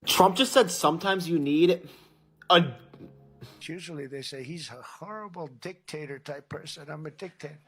Trump just said sometimes you need a... Usually they say he's a horrible dictator type person. I'm a dictator.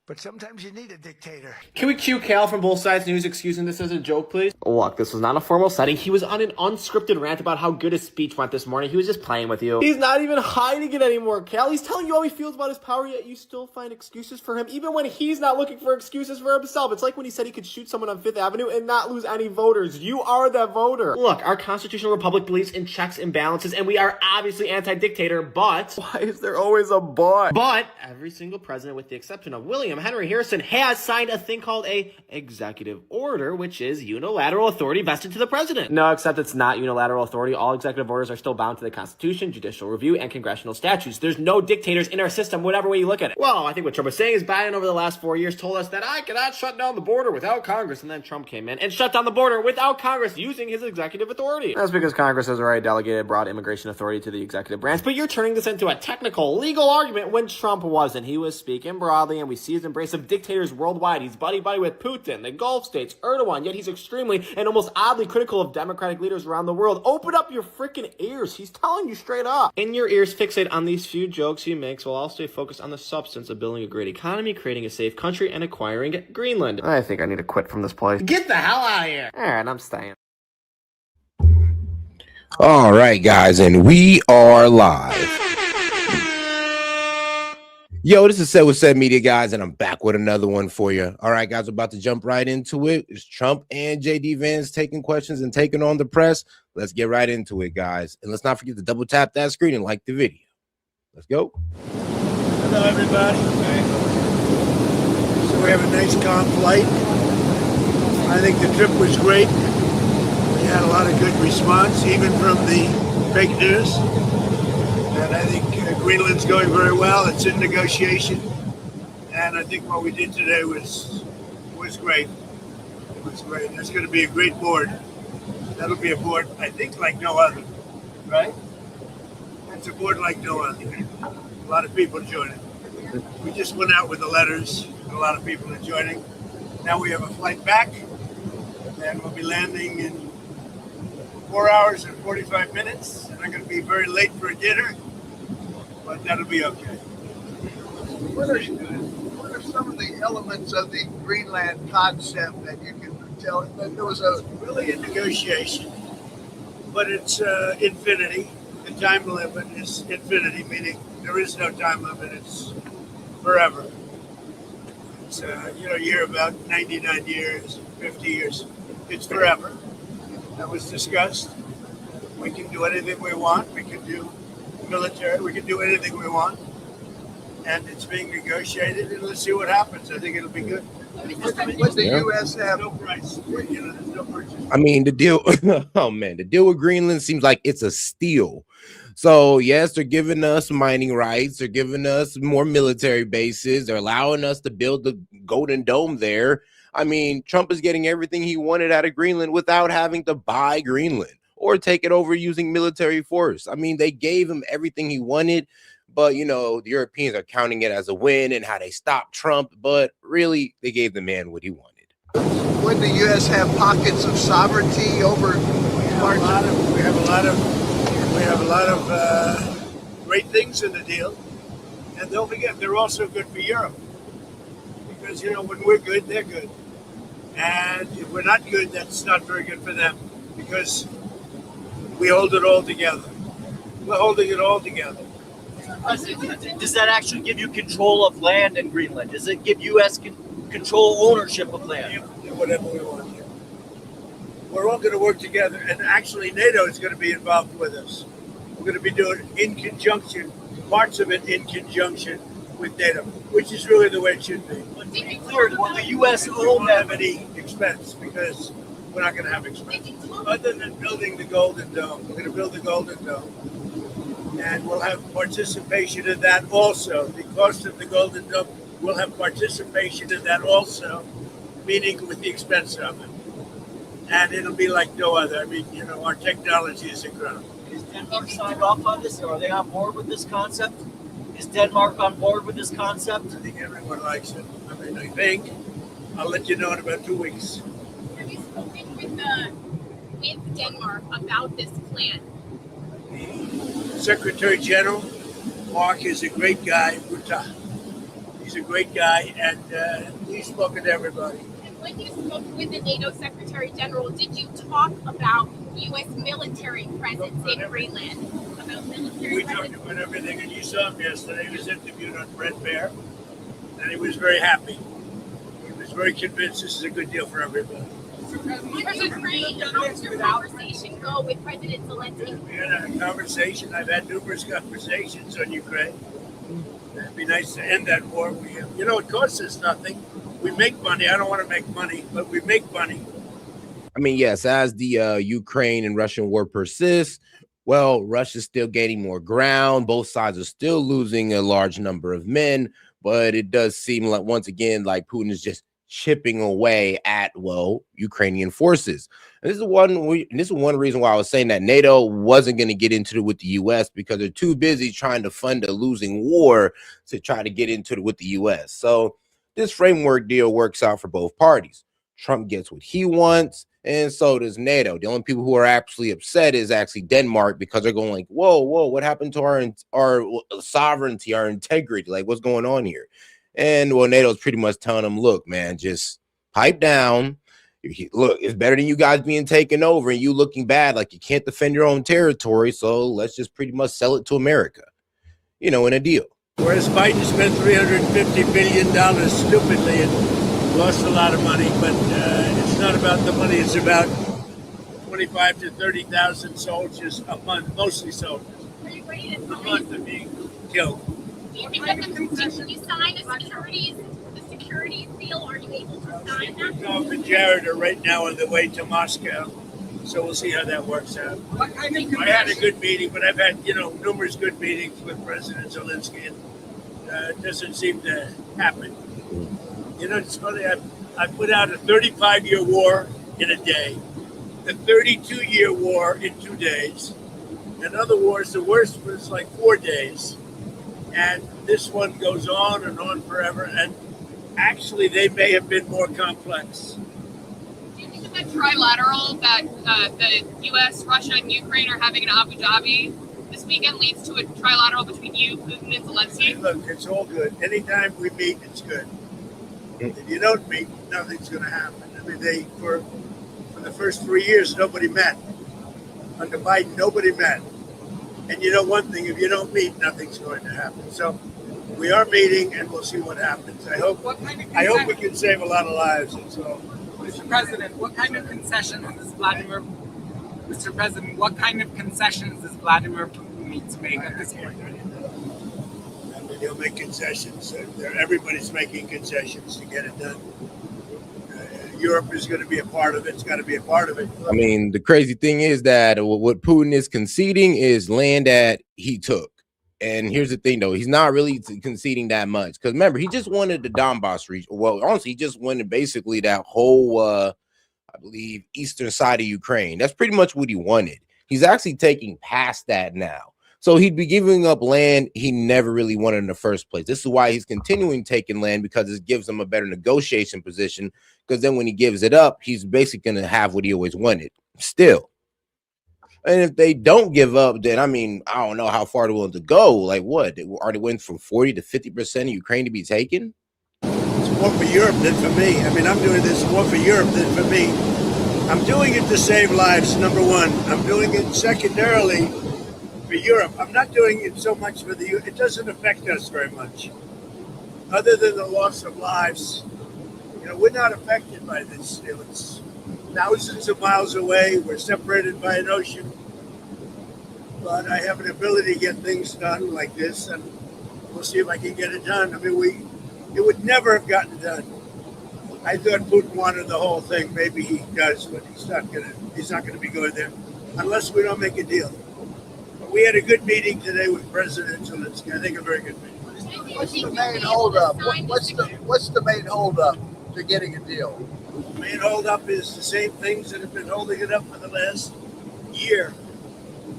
But sometimes you need a dictator. Can we cue Cal from Both Sides News excusing this as a joke, please? Look, this was not a formal setting. He was on an unscripted rant about how good his speech went this morning. He was just playing with you. He's not even hiding it anymore, Cal. He's telling you how he feels about his power, yet you still find excuses for him, even when he's not looking for excuses for himself. It's like when he said he could shoot someone on Fifth Avenue and not lose any voters. You are that voter. Look, our constitutional republic believes in checks and balances, and we are obviously anti-dictator, but... Why is there always a but? But every single president, with the exception of William Henry Harrison, has signed a thing called a executive order, which is unilateral authority vested to the president. No, except it's not unilateral authority. All executive orders are still bound to the Constitution, judicial review, and congressional statutes. There's no dictators in our system, whatever way you look at it. Well, I think what Trump was saying is Biden over the last 4 years told us that I cannot shut down the border without Congress, and then Trump came in and shut down the border without Congress using his executive authority. That's because Congress has already delegated broad immigration authority to the executive branch, but you're turning this into a technical, legal argument when Trump wasn't. He was speaking broadly, and we see his embrace of dictators worldwide. He's buddy-buddy with Putin, the Gulf states, Erdogan, yet he's extremely and almost oddly critical of democratic leaders around the world. Open up your freaking ears. He's telling you straight up. In your ears, fixate on these few jokes he makes while I'll stay focused on the substance of building a great economy, creating a safe country, and acquiring Greenland. I think I need to quit from this place. Get the hell out of here. All right, I'm staying. All right, guys, and we are live. Yo, this is Set with Set Media, guys, and I'm back with another one for you. All right, guys, we're about to jump right into it. It's Trump and JD Vance taking questions and taking on the press. Let's get right into it, guys. And let's not forget to double tap that screen and like the video. Let's go. Hello, everybody. So we have a nice calm flight. I think the trip was great. We had a lot of good response, even from the fake news. And I think Greenland's going very well. It's in negotiation. And I think what we did today was great. It was great. It's going to be a great board. That'll be a board, I think, like no other. Right? It's a board like no other. A lot of people joining. We just went out with the letters. A lot of people are joining. Now we have a flight back. And we'll be landing in 4 hours and 45 minutes. And I'm going to be very late for dinner. But that'll be okay. What are some of the elements of the Greenland concept that you can tell? That there was really a negotiation, but it's infinity. The time limit is infinity, meaning there is no time limit. It's forever. It's you hear about 99 years, 50 years. It's forever. That was discussed. We can do anything we want. We can do military. We can do anything we want, and it's being negotiated. And let's see what happens. I think it'll be good. What the U.S. have? No price. There's no purchase. I mean, the deal, oh man, the deal with Greenland seems like it's a steal. So yes, they're giving us mining rights. They're giving us more military bases. They're allowing us to build the Golden Dome there. I mean, Trump is getting everything he wanted out of Greenland without having to buy Greenland or take it over using military force. I mean, they gave him everything he wanted, but, the Europeans are counting it as a win and how they stopped Trump, but really, they gave the man what he wanted. Would the U.S. have pockets of sovereignty over parts? We have a lot of great things in the deal, and don't forget, they're also good for Europe, because, when we're good, they're good, and if we're not good, that's not very good for them, because we hold it all together. We're holding it all together. Does that actually give you control of land in Greenland? Does it give U.S. control ownership of land? Whatever we want. We're all going to work together, and actually NATO is going to be involved with us. We're going to be doing in conjunction, parts of it in conjunction with NATO, which is really the way it should be. But to be clear, will the U.S. We won't have any expense because we're not going to have expense. Other than building the Golden Dome, we're going to build the Golden Dome. And we'll have participation in that also. The cost of the Golden Dome, we'll have participation in that also, meaning with the expense of it. And it'll be like no other. I mean, our technology is incredible. Is Denmark signed off on this? Are they on board with this concept? Is Denmark on board with this concept? I think everyone likes it. I think. I'll let you know in about 2 weeks. Have you spoken with with Denmark about this plan? The Secretary General, Mark, is a great guy. He's a great guy, and he's spoken to everybody. And when you spoke with the NATO Secretary General, did you talk about U.S. military presence in Greenland? About military We presence? talked about everything, and you saw him yesterday. He was interviewed on Red Bear, and he was very happy. He was very convinced this is a good deal for everybody. Ukraine, how did your conversation go with President Zelensky? We had a conversation. I've had numerous conversations on Ukraine. It'd be nice to end that war. It costs us nothing. We make money. I don't want to make money, but we make money. I mean, yes, as the Ukraine and Russian war persists, well, Russia's still gaining more ground. Both sides are still losing a large number of men, but it does seem like, once again, like Putin is just chipping away at, well, Ukrainian forces. And this is one reason why I was saying that NATO wasn't going to get into it with the U.S. because they're too busy trying to fund a losing war to try to get into it with the U.S. So this framework deal works out for both parties. Trump gets what he wants, and so does NATO. The only people who are actually upset is actually Denmark, because they're going like, whoa, what happened to our sovereignty, our integrity? Like, what's going on here? And well, NATO's pretty much telling them, look, man, just pipe down. Look, it's better than you guys being taken over and you looking bad like you can't defend your own territory. So let's just pretty much sell it to America, in a deal. Whereas Biden spent $350 billion stupidly and lost a lot of money, but it's not about the money. It's about 25 to 30,000 soldiers a month, mostly soldiers. Are you ready to A month of being killed. Do you think that can you sign the security deal? Are you able to sign that? Trump and Jared are right now on the way to Moscow, so we'll see how that works out. I had a good meeting, but I've had numerous good meetings with President Zelensky, and it doesn't seem to happen. It's funny. I put out a 35-year war in a day, a 32-year war in 2 days, and other wars. The worst was like 4 days. And this one goes on and on forever. And actually, they may have been more complex. Do you think that trilateral that the U.S., Russia, and Ukraine are having in Abu Dhabi this weekend leads to a trilateral between you, Putin, and Zelensky? Look, it's all good. Anytime we meet, it's good. If you don't meet, nothing's going to happen. I mean, for the first 3 years, nobody met. Under Biden, nobody met. And you know one thing, if you don't meet, nothing's going to happen. So we are meeting, and we'll see what happens. I hope we can save a lot of lives. And so, Mr. President, what kind of concessions does Vladimir Putin need to make at this point? I mean, he'll make concessions. Everybody's making concessions to get it done. Europe is going to be a part of it. It's got to be a part of it. I mean, the crazy thing is that what Putin is conceding is land that he took. And here's the thing, though. He's not really conceding that much. Because remember, he just wanted the Donbass region. Well, honestly, he just wanted basically that whole, I believe, eastern side of Ukraine. That's pretty much what he wanted. He's actually taking past that now. So he'd be giving up land he never really wanted in the first place. This is why he's continuing taking land, because it gives him a better negotiation position. Because then when he gives it up, he's basically going to have what he always wanted still. And if they don't give up, then, I mean, I don't know how far they're willing to go. Like what? Are they went from 40 to 50% of Ukraine to be taken? It's more for Europe than for me. I mean, I'm doing this more for Europe than for me. I'm doing it to save lives, number one. I'm doing it secondarily for Europe. I'm not doing it so much for the U.S. It doesn't affect us very much. Other than the loss of lives, we're not affected by this. It's thousands of miles away. We're separated by an ocean. But I have an ability to get things done like this, and we'll see if I can get it done. I mean, it would never have gotten done. I thought Putin wanted the whole thing. Maybe he does, but he's not gonna be going there unless we don't make a deal. But we had a good meeting today with President Zelensky. I think a very good meeting. What's the main holdup? What's the main holdup to getting a deal? The main holdup is the same things that have been holding it up for the last year.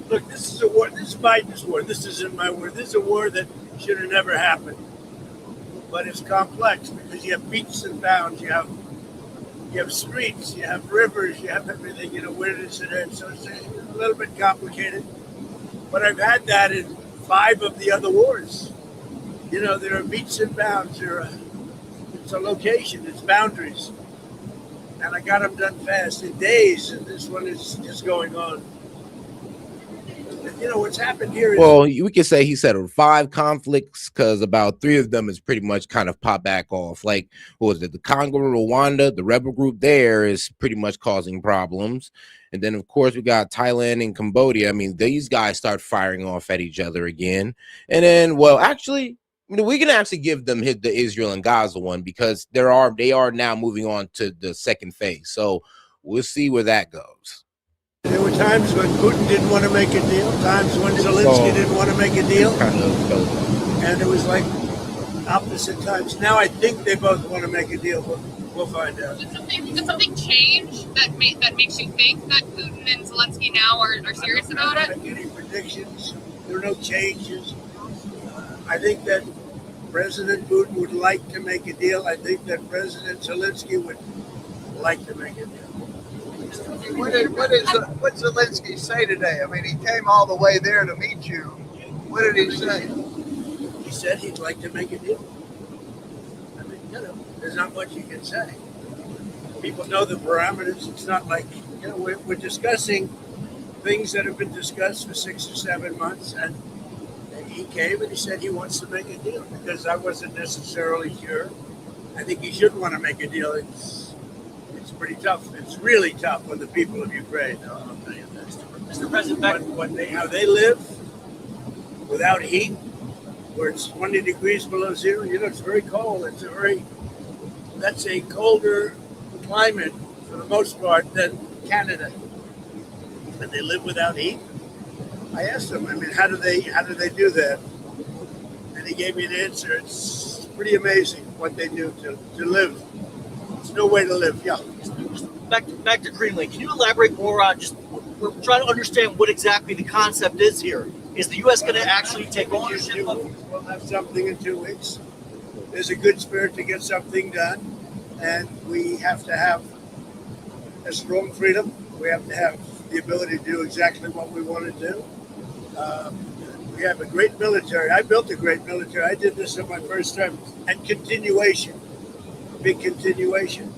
Look, this is a war. This is Biden's war. This isn't my war. This is a war that should have never happened. But it's complex because you have peaks and bounds. You You have streets, you have rivers, you have everything. Where does it end? So it's a little bit complicated. But I've had that in 5 of the other wars. There are meets and bounds. It's a location. It's boundaries. And I got them done fast in days. And this one is just going on. And, what's happened here is... Well, we can say he settled 5 conflicts because about 3 of them is pretty much kind of pop back off. Like, what was it? The Congo, Rwanda, the rebel group there is pretty much causing problems. And then, of course, we got Thailand and Cambodia. I mean, these guys start firing off at each other again. And then, well, actually, we can actually give them the Israel and Gaza one because they are now moving on to the second phase. So we'll see where that goes. There were times when Putin didn't want to make a deal, times when Zelensky didn't want to make a deal. And it was like opposite times. Now I think they both want to make a deal, but we'll find out. Did something change that makes you think that Putin and Zelensky now are serious about it? I'm not making any predictions. There are no changes. I think that President Putin would like to make a deal. I think that President Zelensky would like to make a deal. What did Zelensky say today? I mean, he came all the way there to meet you. What did he say? He said he'd like to make a deal. I mean, there's not much you can say. People know the parameters. It's not like, we're discussing things that have been discussed for 6 or 7 months, and he came and he said he wants to make a deal because I wasn't necessarily sure. I think he should want to make a deal. It's pretty tough. It's really tough on the people of Ukraine. I'll tell you that. Mr. President, how they live without heat, where it's 20 degrees below zero. It's very cold. That's a colder climate for the most part than Canada. And they live without heat. I asked him, how do they do that? And he gave me an answer. It's pretty amazing what they do to live. There's no way to live. Yeah. Back to Greenland. Can you elaborate more on we're trying to understand what exactly the concept is here. Is the U.S. going to actually take ownership of? We'll have something in 2 weeks. There's a good spirit to get something done, and we have to have a strong freedom. We have to have the ability to do exactly what we want to do. We have a great military. I built a great military. I did this in my first term, and continuation, big continuation.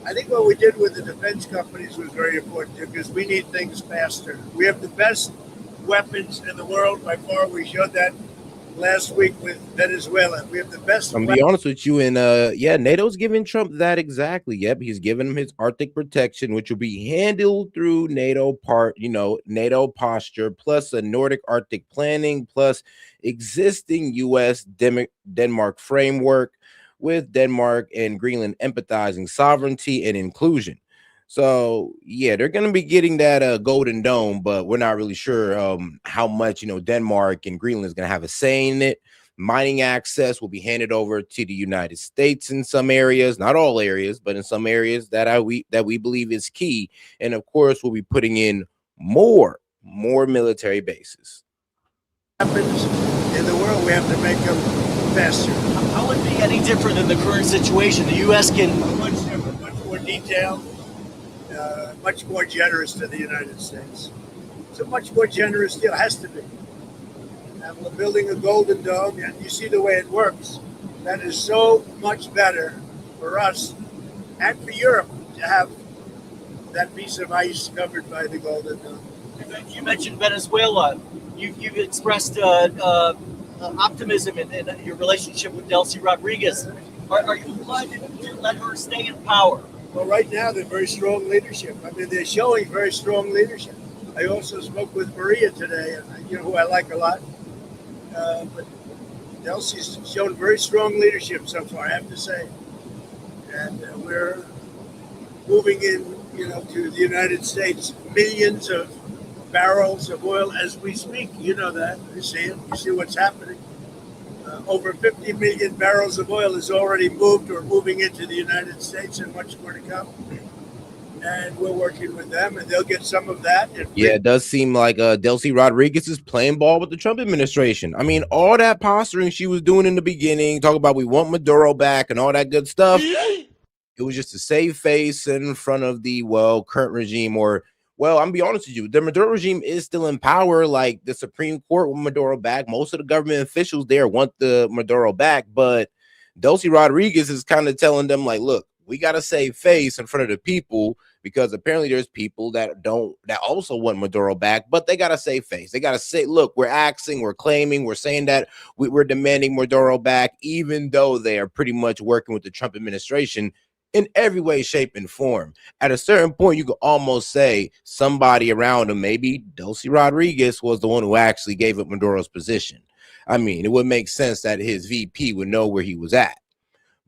I think what we did with the defense companies was very important too, because we need things faster. We have the best weapons in the world by far. We showed that last week with Venezuela. We have the best. I'm gonna be honest with you, and NATO's giving Trump that exactly. Yep, he's giving him his Arctic protection, which will be handled through NATO NATO posture, plus a Nordic Arctic planning, plus existing U.S. Denmark framework, with Denmark and Greenland empathizing sovereignty and inclusion. So yeah, they're going to be getting that golden dome, but we're not really sure how much Denmark and Greenland is going to have a say in it. Mining access will be handed over to the United States in some areas, not all areas, but in some areas that we believe is key. And of course, we'll be putting in more military bases. Happens in the world, we have to make them faster. How would it be any different than the current situation? The U.S. can much different, much more detailed, much more generous to the United States. It's a much more generous deal. It has to be. And we're building a golden dome, and you see the way it works. That is so much better for us and for Europe to have that piece of ice covered by the golden dome. You mentioned Venezuela. You've expressed optimism in your relationship with Delcy Rodriguez. Are you glad to let her stay in power? Well, right now they're very strong leadership. They're showing very strong leadership. I also spoke with Maria today, who I like a lot. But Delcy's shown very strong leadership so far, I have to say. And we're moving in, to the United States, millions of barrels of oil as we speak. You know that. You see it. You see what's happening. Over 50 million barrels of oil is already moved or moving into the United States, and much more to come. And we're working with them, and they'll get some of that. Yeah, it does seem like Delcy Rodriguez is playing ball with the Trump administration. All that posturing she was doing in the beginning, talk about we want Maduro back and all that good stuff. It was just to save face in front of the current regime, or I'm gonna be honest with you, the Maduro regime is still in power. Like the Supreme Court want Maduro back. Most of the government officials there want the Maduro back, but Delcy Rodriguez is kind of telling them like, look, we gotta save face in front of the people, because apparently there's people that also want Maduro back, but they gotta save face. They gotta say, look, we're asking, we're claiming, we're saying that we're demanding Maduro back, even though they are pretty much working with the Trump administration in every way, shape, and form. At a certain point, you could almost say somebody around him, maybe Delcy Rodriguez, was the one who actually gave up Maduro's position. I mean, it would make sense that his VP would know where he was at,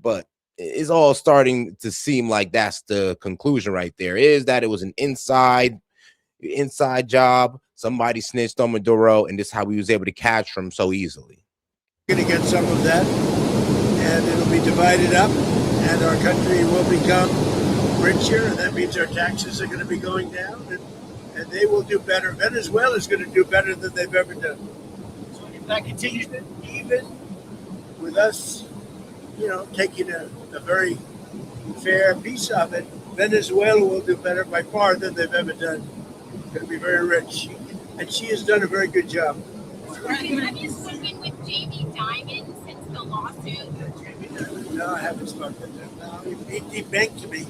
but it's all starting to seem like that's the conclusion right there, is that it was an inside job. Somebody snitched on Maduro, and this is how we was able to catch him so easily. We're going to get some of that, and it'll be divided up, and our country will become richer, and that means our taxes are going to be going down, and they will do better. Venezuela is going to do better than they've ever done. So if that continues, Even with us, taking a very fair piece of it, Venezuela will do better by far than they've ever done. It's going to be very rich, and she has done a very good job. Have you spoken with Jamie Dimon since the lawsuit? No, I haven't spoken to him. No, he debanked me.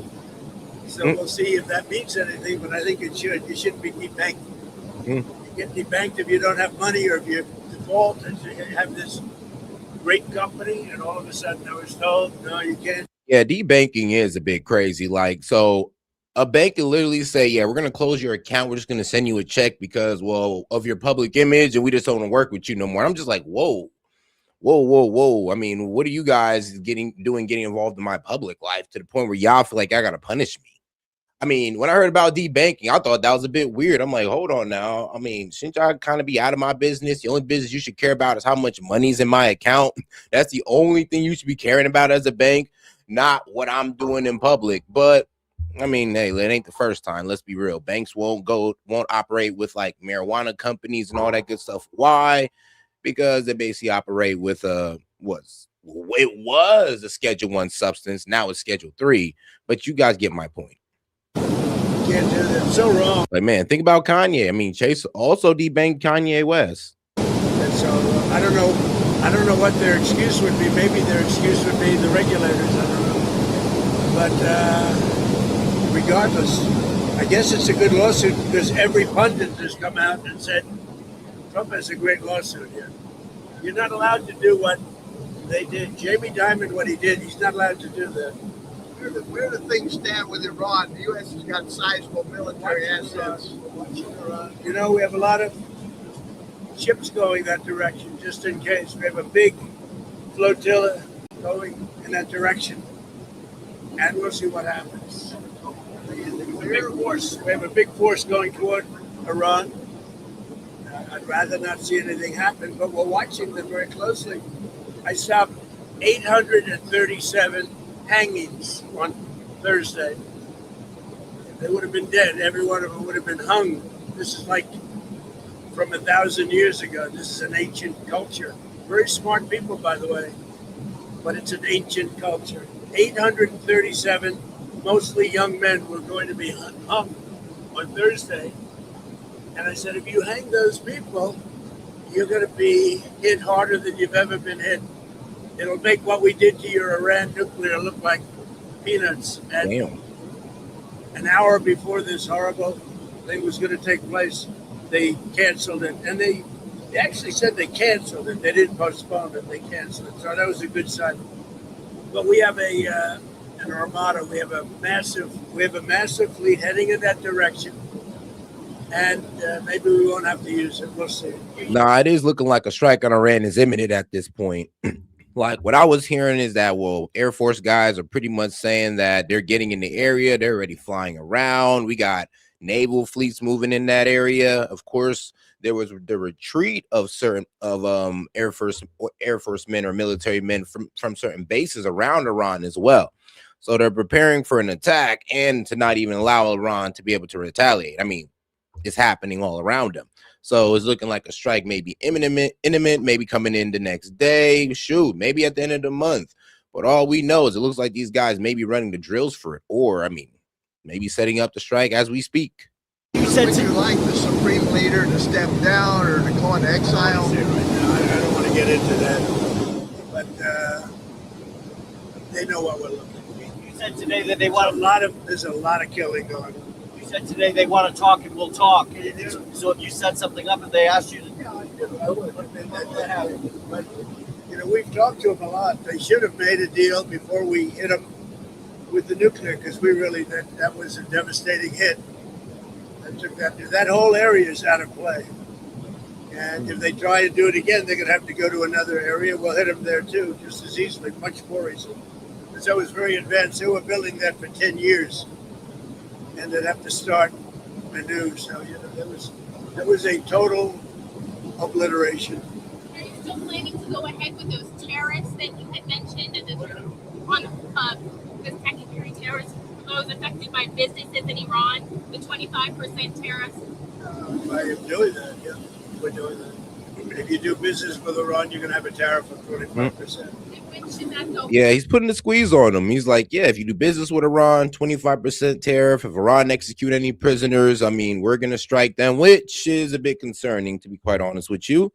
So we'll see if that means anything, but I think it should. You shouldn't be debanked. You get debanked if you don't have money, or if you default and you have this great company, and all of a sudden I was told, no, you can't. Yeah, debanking is a bit crazy. Like, so a bank can literally say, yeah, we're going to close your account. We're just going to send you a check because, of your public image, and we just don't want to work with you no more. I'm just like, whoa. I mean, what are you guys getting involved in my public life to the point where y'all feel like I got to punish me? I mean, when I heard about debanking, I thought that was a bit weird. I'm like, hold on now. I mean, shouldn't y'all kind of be out of my business? The only business you should care about is how much money's in my account. That's the only thing you should be caring about as a bank, not what I'm doing in public. But I mean, hey, it ain't the first time. Let's be real. Banks won't operate with like marijuana companies and all that good stuff. Why? Because they basically operate with it was a Schedule 1 substance. Now it's Schedule 3. But you guys get my point. Can't do that. So wrong. Like, man, think about Kanye. I mean, Chase also debanked Kanye West. And so I don't know what their excuse would be. Maybe their excuse would be the regulators. I don't know. But regardless, I guess it's a good lawsuit because every pundit has come out and said Trump has a great lawsuit here. You're not allowed to do what they did. Jamie Dimon, what he did, he's not allowed to do that. Where do things stand with Iran? The U.S. has got sizable military assets. We have a lot of ships going that direction, just in case. We have a big flotilla going in that direction, and we'll see what happens. We have a big force going toward Iran. I'd rather not see anything happen, but we're watching them very closely. I stopped 837 hangings on Thursday. They would have been dead. Every one of them would have been hung. This is like from 1,000 years ago. This is an ancient culture. Very smart people, by the way, but it's an ancient culture. 837, mostly young men, were going to be hung on Thursday. And I said, if you hang those people, you're going to be hit harder than you've ever been hit. It'll make what we did to your Iran nuclear look like peanuts. And Damn. An hour before this horrible thing was going to take place, they canceled it. And they actually said they canceled it. They didn't postpone it. They canceled it. So that was a good sign. But we have an armada. We have a massive fleet heading in that direction. And maybe we won't have to use it. We'll see. Nah, it is looking like a strike on Iran is imminent at this point. Like what I was hearing is that, Air Force guys are pretty much saying that they're getting in the area. They're already flying around. We got naval fleets moving in that area. Of course, there was the retreat of certain Air Force men or military men from certain bases around Iran as well. So they're preparing for an attack and to not even allow Iran to be able to retaliate. I mean, it's happening all around them. So it's looking like a strike may be imminent, maybe coming in the next day. Shoot, maybe at the end of the month. But all we know is it looks like these guys may be running the drills for it, or I mean, maybe setting up the strike as we speak. You said would you like the supreme leader to step down or to go into exile? Right now, I don't want to get into that, but they know what we're looking at. You said today that they want There's a lot of killing going on. You said today they want to talk and we'll talk. So if you set something up and they asked you to, Yeah, I would. That happened. But we've talked to them a lot. They should have made a deal before we hit them with the nuclear, because we really that was a devastating hit. That whole area is out of play. And if they try to do it again, they're going to have to go to another area. We'll hit them there too, just as easily, much more easily. Because that was very advanced. They were building that for 10 years. And they'd have to start anew. So, there was a total obliteration. Are you still planning to go ahead with those tariffs that you had mentioned on the secondary tariffs for those affected by businesses in Iran, the 25% tariffs? I am doing that, yeah. We're doing that. If you do business with Iran, you're going to have a tariff of 25%. When should that go? Yeah, he's putting the squeeze on them. He's like, yeah, if you do business with Iran, 25% tariff. If Iran execute any prisoners, I mean, we're going to strike them, which is a bit concerning, to be quite honest with you.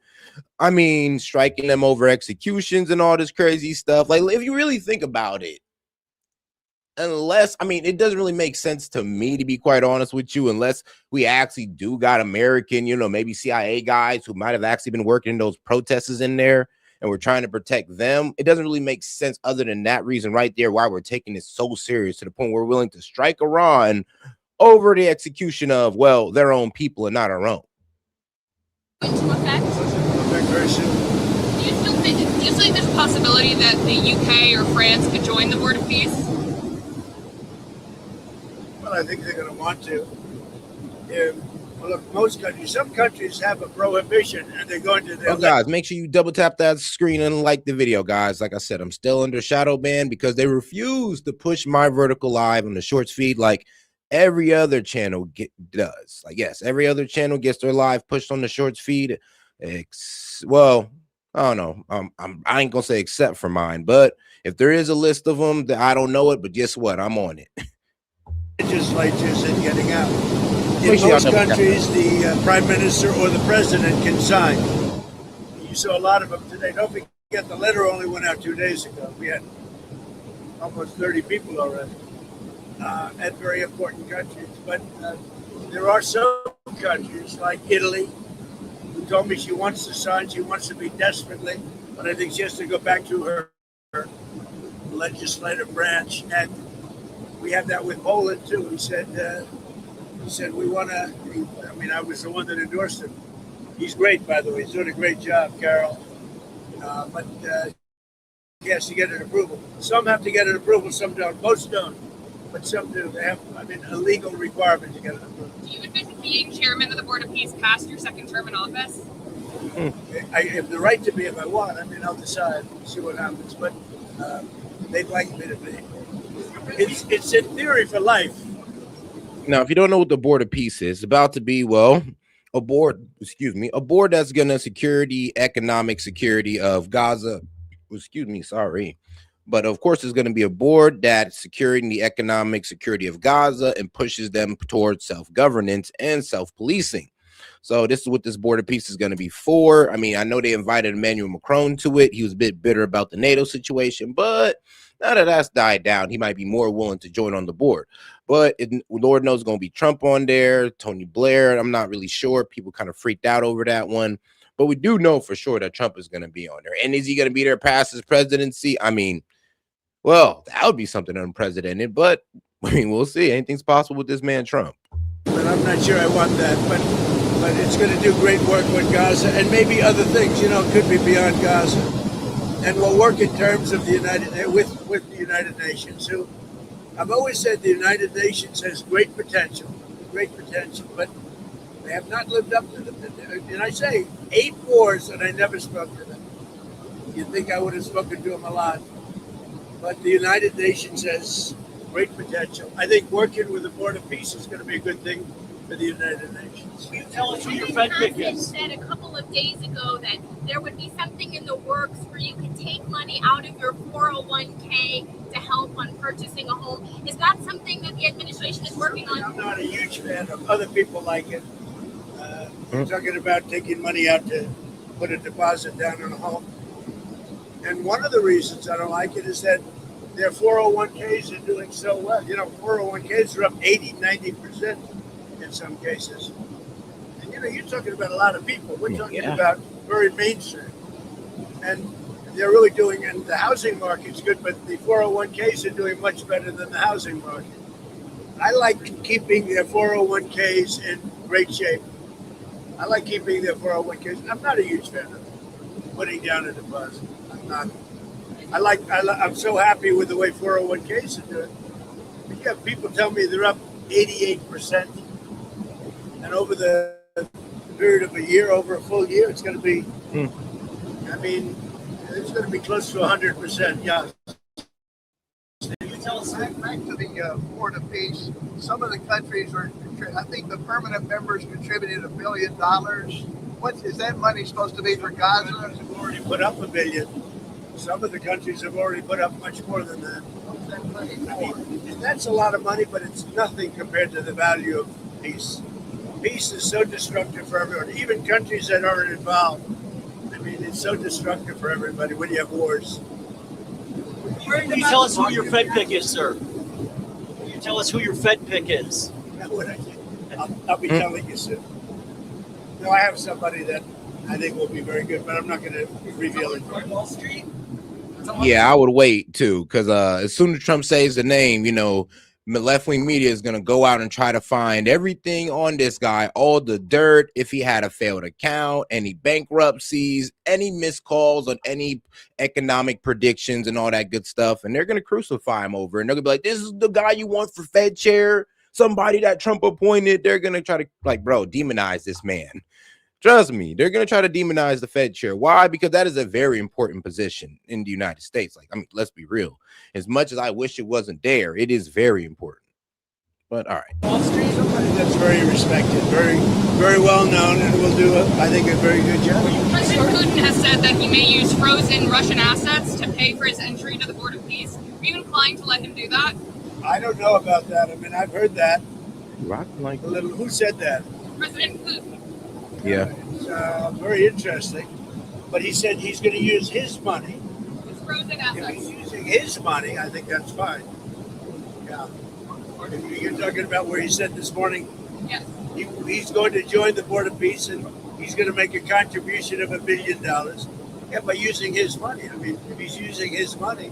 I mean, striking them over executions and all this crazy stuff. Like, if you really think about it, it doesn't really make sense to me, to be quite honest with you, unless we actually do got American, maybe CIA guys who might have actually been working in those protesters in there, and we're trying to protect them. It doesn't really make sense other than that reason right there why we're taking this so serious to the point where we're willing to strike Iran over the execution of, well, their own people and not our own. Into effect? Very soon. Do you think there's a possibility that the UK or France could join the Board of Peace? Well, I think they're going to want to. Well, look, most countries, some countries have a prohibition, and they're going to. Guys, make sure you double tap that screen and like the video, guys. Like I said, I'm still under shadow ban because they refuse to push my vertical live on the shorts feed like every other channel does. Like, yes, every other channel gets their live pushed on the shorts feed. Well, I don't know. I ain't gonna say except for mine, but if there is a list of them that I don't know it, but guess what? I'm on it. Legislatures and getting out. In most countries, the prime minister or the president can sign. You saw a lot of them today. Don't forget, the letter only went out 2 days ago. We had almost 30 people already at very important countries. But there are some countries like Italy who told me she wants to sign. She wants to be desperately, but I think she has to go back to her legislative branch. And we have that with Poland too. He said we want to. I was the one that endorsed him. He's great, by the way. He's doing a great job, Carol. But he has to get an approval. Some have to get an approval, some don't. Most don't, but some do. They have, a legal requirement to get an approval. Do you envision being chairman of the Board of Peace past your second term in office? I have the right to be if I want. I'll decide. See what happens. But they'd like me to be. It's in theory for life. Now, if you don't know what the Board of Peace is, it's about to be, a board that's going to secure the economic security of Gaza. But of course, there's going to be a board that's securing the economic security of Gaza and pushes them towards self-governance and self-policing. So this is what this Board of Peace is going to be for. I know they invited Emmanuel Macron to it. He was a bit bitter about the NATO situation, but now that that's died down, he might be more willing to join on the board. But Lord knows going to be Trump on there, Tony Blair. I'm not really sure. People kind of freaked out over that one. But we do know for sure that Trump is going to be on there. And is he going to be there past his presidency? Well, that would be something unprecedented. But, we'll see. Anything's possible with this man, Trump. But I'm not sure I want that. But it's going to do great work with Gaza and maybe other things. It could be beyond Gaza. And we'll work in terms of the with the United Nations, who I've always said the United Nations has great potential, but they have not lived up to them. And I say 8 wars and I never spoke to them. You'd think I would have spoken to them a lot. But the United Nations has great potential. I think working with the Board of Peace is going to be a good thing for the United Nations. Will you tell us who your Fed pick is? said a couple of days ago that there would be something in the works where you could take money out of your 401k to help on purchasing a home. Is that something that the administration is working on? I'm not a huge fan of other people like it. You're talking about taking money out to put a deposit down on a home. And one of the reasons I don't like it is that their 401ks are doing so well. 401ks are up 80, 90% in some cases. And, you're talking about a lot of people. We're talking about very mainstream. And they're really doing, and the housing market's good, but the 401ks are doing much better than the housing market. I like keeping their 401ks in great shape. I like keeping their 401ks. I'm not a huge fan of putting down a deposit. I'm not. I'm so happy with the way 401ks are doing. You have people tell me they're up 88%. And over the period of a year, over a full year, it's going to be, it's going to be close to 100%. Yeah. Tell us back to the Board of Peace. Some of the countries are, I think the permanent members contributed $1 billion. What is that money supposed to be for Gaza? Have already put up $1 billion. Some of the countries have already put up much more than that. What's that money for? And that's a lot of money, but it's nothing compared to the value of peace. Peace is so destructive for everyone, even countries that aren't involved. It's so destructive for everybody when you have wars. Can you tell us who your Fed pick is, sir? Can you tell us who your Fed pick is? I'll be telling you soon. No, I have somebody that I think will be very good, but I'm not going to reveal it. Wall Street? Yeah, I would wait too, because as soon as Trump says the name, left-wing media is going to go out and try to find everything on this guy, all the dirt, if he had a failed account, any bankruptcies, any missed calls on any economic predictions and all that good stuff. And they're going to crucify him over. And they're going to be like, this is the guy you want for Fed chair, somebody that Trump appointed. They're going to try to, demonize this man. Trust me, they're going to try to demonize the Fed chair. Why? Because that is a very important position in the United States. Let's be real. As much as I wish it wasn't there, it is very important. But all right. Wall Street, somebody that's very respected, very, very well known, and will do, I think, a very good job. President Putin has said that he may use frozen Russian assets to pay for his entry to the Board of Peace. Are you inclined to let him do that? I don't know about that. I've heard that. Who said that? President Putin. Yeah. It's very interesting. But he said he's going to use his money. His frozen If assets. he's using his money, I think that's fine. Yeah. You're talking about where he said this morning Yes. he's going to join the Board of Peace and he's going to make a contribution of $1 billion. Yeah, by using his money. If he's using his money,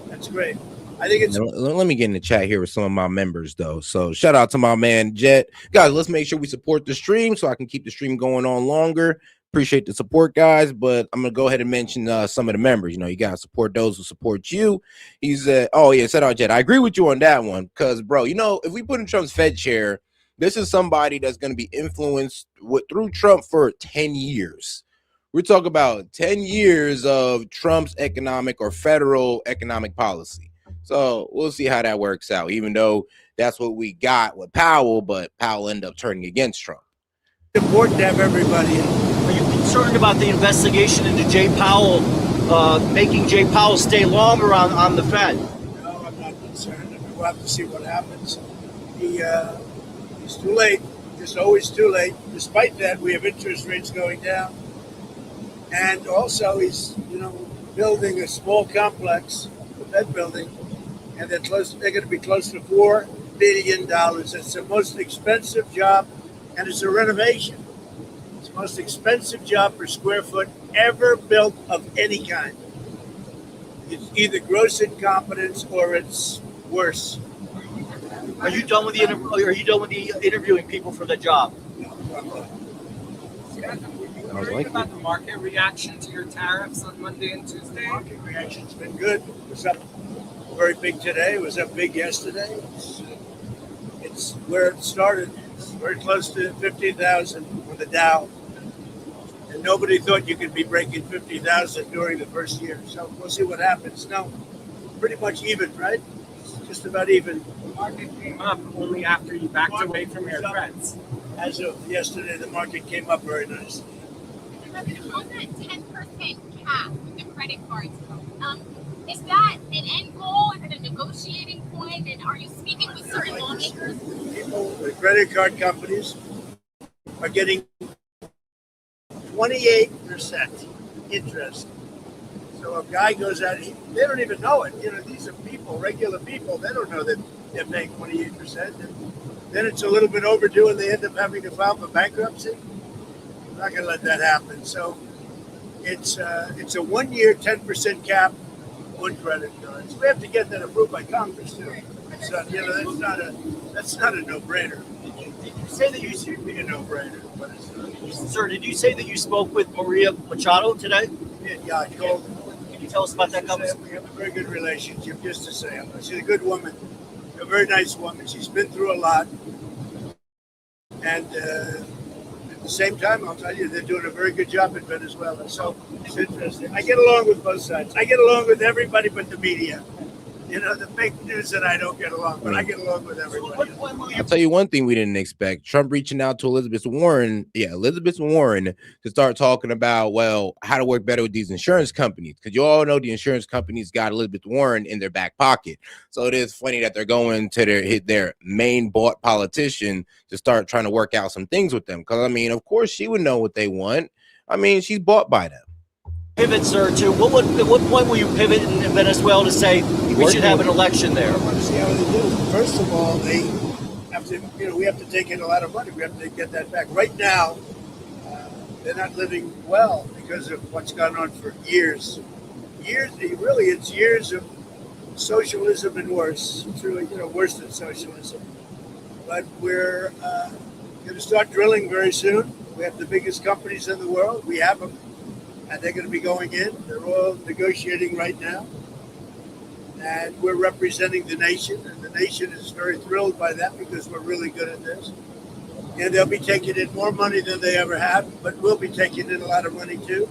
that's great. I think it's. Let me get in the chat here with some of my members, though. So shout out to my man Jet. Guys, let's make sure we support the stream so I can keep the stream going on longer. Appreciate the support, guys. But I'm gonna go ahead and mention some of the members. You gotta support those who support you. He said, shout out Jet. I agree with you on that one, because bro, if we put in Trump's Fed chair, this is somebody that's gonna be influenced through Trump for 10 years. We're talking about 10 years of Trump's economic or federal economic policy. So we'll see how that works out, even though that's what we got with Powell, but Powell ended up turning against Trump. It's important to have everybody in. Are you concerned about the investigation into Jay Powell, making Jay Powell stay longer on the Fed? No, I'm not concerned. We'll have to see what happens. He's too late. Just always too late. Despite that, we have interest rates going down. And also he's, building a small complex, the Fed building, and they're going to be close to $4 billion. It's the most expensive job, and it's a renovation. It's the most expensive job per square foot ever built of any kind. It's either gross incompetence or it's worse. Are you done with the interviewing people for the job? Are you worried about the market reaction to your tariffs on Monday and Tuesday? Market reaction's been good. It was up very big today. It was up big yesterday. It's where it started. It's very close to 50,000 for the Dow. And nobody thought you could be breaking 50,000 during the first year. So we'll see what happens. No, pretty much even, right? just about even. The market came up only after you backed away from your threats. As of yesterday, the market came up very nicely. On that 10% cap with the credit cards, is that an end goal? Is it a negotiating point? And are you speaking with certain lawmakers? People, the credit card companies are getting 28% interest. So a guy goes out, they don't even know it. These are people, regular people. They don't know that they're paying 28%. And then it's a little bit overdue and they end up having to file for bankruptcy. I'm not going to let that happen. So it's a 1 year 10% cap on credit cards. We have to get that approved by Congress too. So that's not a no-brainer. Did you say that you It should be a no-brainer, but it's not. Sir, did you say that you spoke with Maria Machado today? Yeah, I called. Can you tell us about that conversation? We have a very good relationship, just to say. She's a good woman, a very nice woman. She's been through a lot. And at the same time, I'll tell you, they're doing a very good job in Venezuela. So it's interesting. I get along with both sides. I get along with everybody but the media. The fake news that I don't get along, but I get along with everybody. I'll tell you one thing we didn't expect. Trump reaching out to Elizabeth Warren to start talking about, well, how to work better with these insurance companies. Because you all know the insurance companies got Elizabeth Warren in their back pocket. So it is funny that they're going to their main bought politician to start trying to work out some things with them. Because, of course, she would know what they want. She's bought by them. Pivot, sir, to at what point will you pivot in Venezuela to say we should have an election there? I want to see how they do. First of all, they have to, we have to take in a lot of money. We have to get that back. Right now, they're not living well because of what's gone on for years. It's years of socialism and worse. It's really, worse than socialism. But we're going to start drilling very soon. We have the biggest companies in the world. We have them. And they're going to be going in. They're all negotiating right now. And we're representing the nation. And the nation is very thrilled by that because we're really good at this. And they'll be taking in more money than they ever have, but we'll be taking in a lot of money too.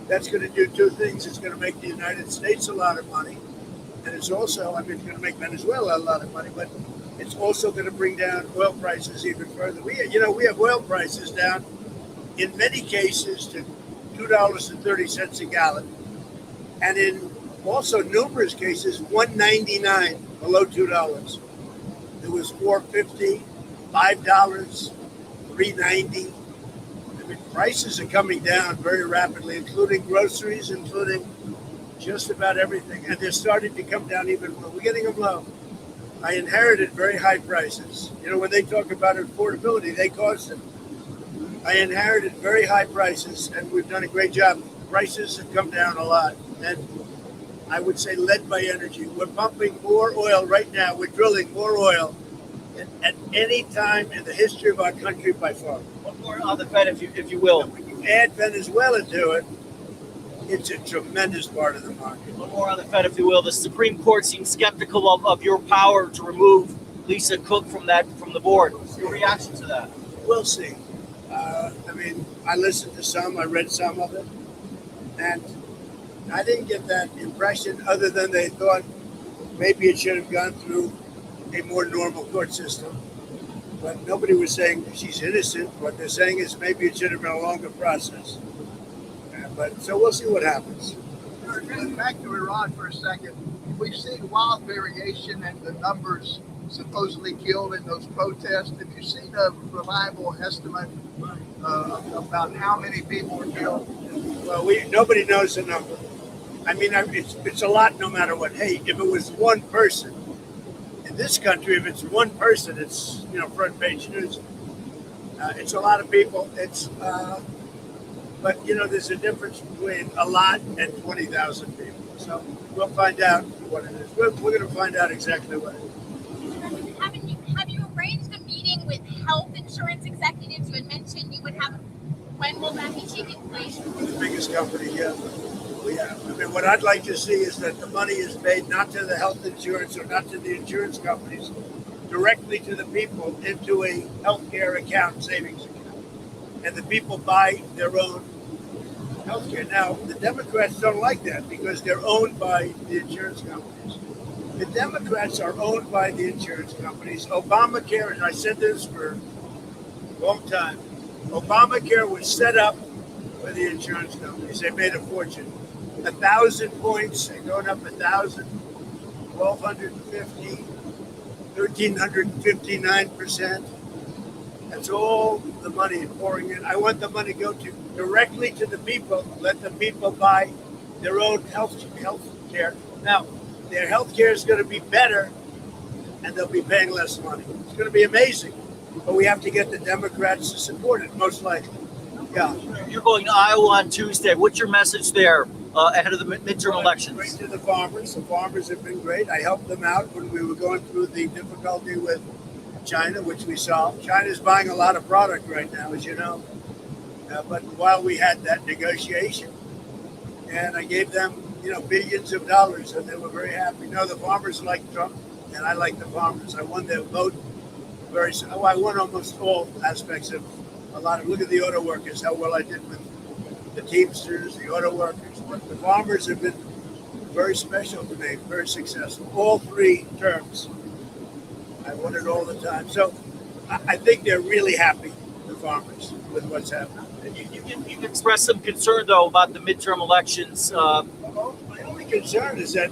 That's going to do two things. It's going to make the United States a lot of money. And it's also, it's going to make Venezuela a lot of money, but it's also going to bring down oil prices even further. We have oil prices down in many cases to $2.30 a gallon, and in also numerous cases $1.99 below $2. It was $4.50, $5, $3.90. Prices are coming down very rapidly, including groceries, including just about everything, and they're starting to come down even more. We're getting them low. I inherited very high prices. When they talk about affordability, they caused it. I inherited very high prices, and we've done a great job. Prices have come down a lot, and I would say led by energy. We're pumping more oil right now. We're drilling more oil at any time in the history of our country by far. One more on the Fed, if you will. And when you add Venezuela to it, it's a tremendous part of the market. One more on the Fed, if you will. The Supreme Court seems skeptical of your power to remove Lisa Cook from the board. Your reaction to that? We'll see. I listened to some, I read some of it, and I didn't get that impression other than they thought maybe it should have gone through a more normal court system. But nobody was saying she's innocent. What they're saying is maybe it should have been a longer process. So we'll see what happens. Back to Iran for a second. We've seen wild variation in the numbers supposedly killed in those protests. Have you seen a reliable estimate about how many people were killed? Well, nobody knows the number. It's a lot no matter what. Hey, if it was one person, in this country, if it's one person, it's, front page news. It's a lot of people. But there's a difference between a lot and 20,000 people. So we'll find out what it is. We're going to find out exactly what it is. Have you arranged a meeting with health insurance executives? You had mentioned you would have. When will that be taking place? The biggest company, yeah. What I'd like to see is that the money is paid not to the health insurance or not to the insurance companies, directly to the people into a healthcare account, savings account. And the people buy their own healthcare. Now, the Democrats don't like that because they're owned by the insurance companies. The Democrats are owned by the insurance companies. Obamacare, and I said this for a long time, Obamacare was set up by the insurance companies. They made a fortune. 1,000 points, they're going up 1,000, 1,250, 1,359%. That's all the money pouring in. I want the money to go directly to the people. Let the people buy their own health care. Now, their health care is going to be better, and they'll be paying less money. It's going to be amazing. But we have to get the Democrats to support it, most likely. Yeah. You're going to Iowa on Tuesday. What's your message there ahead of the midterm elections? Great to the farmers. The farmers have been great. I helped them out when we were going through the difficulty with China, which we solved. China's buying a lot of product right now, as you know. But while we had that negotiation, and I gave them, billions of dollars, and they were very happy. The farmers like Trump, and I like the farmers. I won their vote I won almost all aspects of a lot of. Look at the auto workers, how well I did with the Teamsters, the auto workers. But the farmers have been very special to me, very successful. All 3 terms. I won it all the time. So I think they're really happy, the farmers, with what's happening. You've expressed some concern, though, about the midterm elections. My only concern is that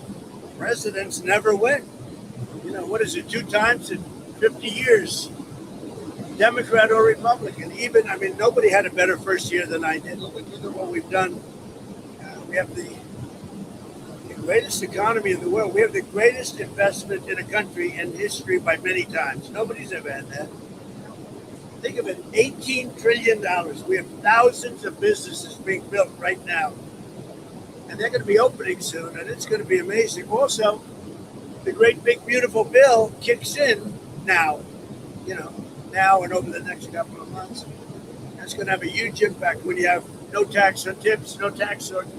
presidents never win. What is it, 2 times in 50 years? Democrat or Republican. Nobody had a better first year than I did. Look at what we've done. We have the greatest economy in the world. We have the greatest investment in a country in history by many times. Nobody's ever had that. Think of it, $18 trillion. We have thousands of businesses being built right now. And they're going to be opening soon, and it's going to be amazing. Also, the great big beautiful bill kicks in now, now and over the next couple of months. That's going to have a huge impact when you have no tax on tips, no tax on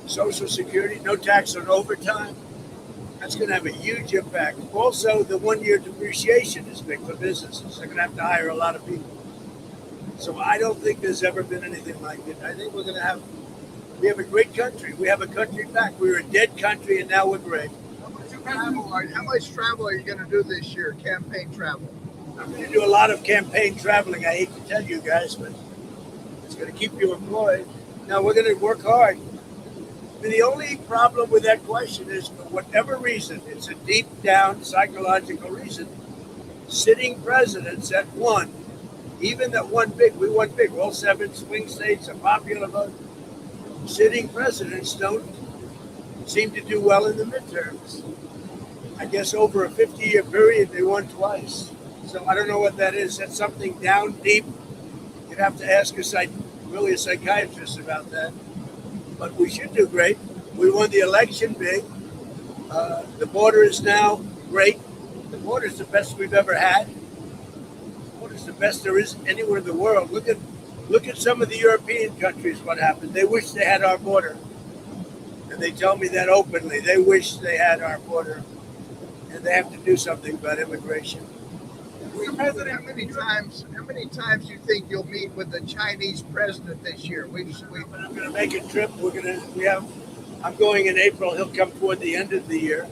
Social Security, no tax on overtime. That's going to have a huge impact. Also, the 1-year depreciation is big for businesses. They're going to have to hire a lot of people. So I don't think there's ever been anything like it. I think we have a great country. We have a country back. We were a dead country, and now we're great. How much travel are you going to do this year, campaign travel? I'm going to do a lot of campaign traveling. I hate to tell you guys, but it's going to keep you employed. Now, we're going to work hard. The only problem with that question is, for whatever reason, it's a deep down psychological reason, sitting presidents that won, even that won big, we won big, all 7 swing states, a popular vote, sitting presidents don't seem to do well in the midterms. I guess over a 50-year period, they won twice. So I don't know what that is. That's something down deep. You'd have to ask a psychiatrist about that. But we should do great. We won the election big. The border is now great. The border is the best we've ever had. The border is the best there is anywhere in the world. Look at some of the European countries, what happened. They wish they had our border. And they tell me that openly. They wish they had our border. And they have to do something about immigration. Mr. President, how many times do you think you'll meet with the Chinese president this year? I'm going to make a trip. I'm going in April. He'll come toward the end of the year.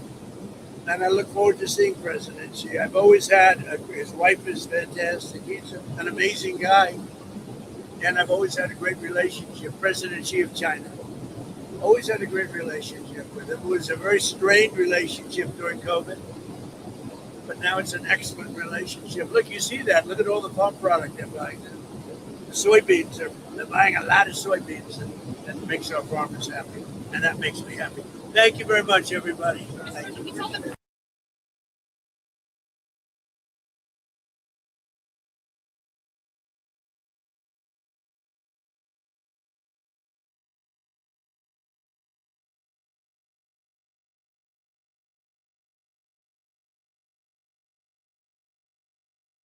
And I look forward to seeing President Xi. I've always had, his wife is fantastic. He's an amazing guy. And I've always had a great relationship. President Xi of China. Always had a great relationship with him. It was a very strained relationship during COVID. But now it's an excellent relationship. Look, you see that. Look at all the farm product they're buying now. The soybeans, they're buying a lot of soybeans. And that makes our farmers happy. And that makes me happy. Thank you very much, everybody. Thank you.